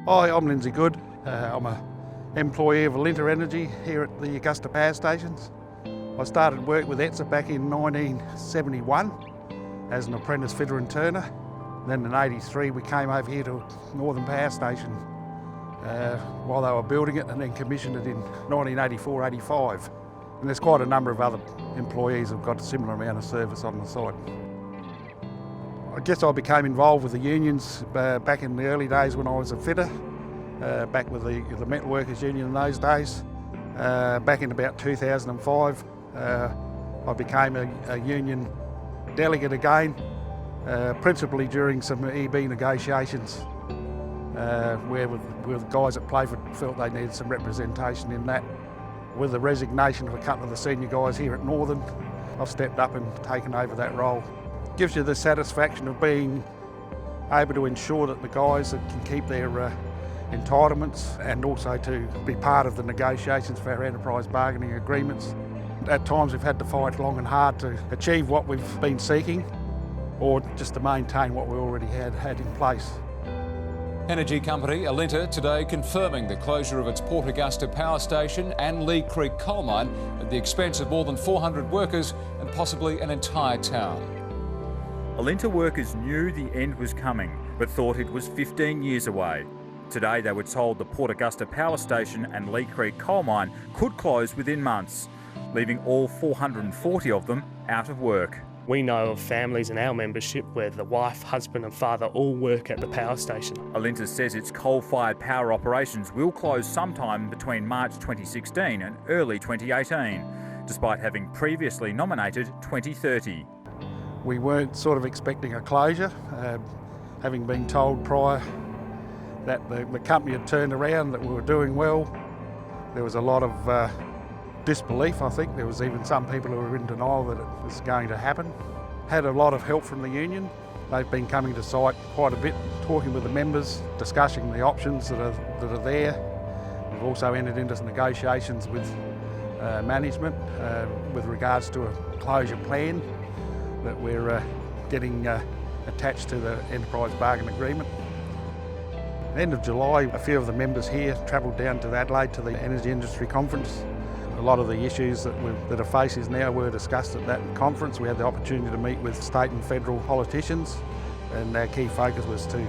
Hi, I'm Lindsay Goode. I'm an employee of Alinta Energy here at the Augusta Power Stations. I started work with ETSA back in 1971 as an apprentice fitter and turner. Then in '83 we came over here to Northern Power Station while they were building it, and then commissioned it in 1984-85. And there's quite a number of other employees who've got a similar amount of service on the site. I guess I became involved with the unions back in the early days when I was a fitter, back with the Metal Workers Union in those days. Back in about 2005, I became a union delegate again, principally during some EB negotiations, where the guys at Playford felt they needed some representation in that. With the resignation of a couple of the senior guys here at Northern, I've stepped up and taken over that role. Gives you the satisfaction of being able to ensure that the guys that can keep their entitlements, and also to be part of the negotiations for our enterprise bargaining agreements. At times we've had to fight long and hard to achieve what we've been seeking, or just to maintain what we already had in place. Energy company Alinta today confirming the closure of its Port Augusta Power Station and Lee Creek coal mine at the expense of more than 400 workers and possibly an entire town. Alinta workers knew the end was coming, but thought it was 15 years away. Today they were told the Port Augusta Power Station and Lee Creek coal mine could close within months, leaving all 440 of them out of work. We know of families in our membership where the wife, husband and father all work at the power station. Alinta says its coal-fired power operations will close sometime between March 2016 and early 2018, despite having previously nominated 2030. We weren't sort of expecting a closure, having been told prior that the company had turned around, that we were doing well. There was a lot of disbelief, I think. There was even some people who were in denial that it was going to happen. Had a lot of help from the union. They've been coming to site quite a bit, talking with the members, discussing the options that are there. We've also entered into some negotiations with management with regards to a closure plan that we're getting attached to the enterprise bargain agreement. At the end of July, a few of the members here travelled down to Adelaide to the Energy Industry Conference. A lot of the issues that are faces now were discussed at that conference. We had the opportunity to meet with state and federal politicians, and our key focus was to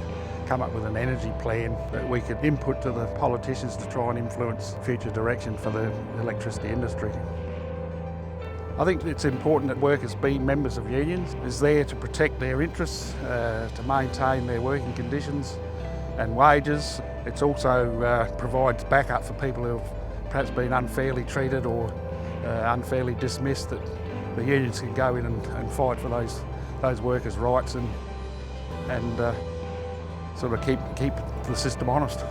come up with an energy plan that we could input to the politicians to try and influence future direction for the electricity industry. I think it's important that workers be members of unions. It's there to protect their interests, to maintain their working conditions and wages. It also provides backup for people who have perhaps been unfairly treated or unfairly dismissed, that the unions can go in and fight for those workers' rights and sort of keep the system honest.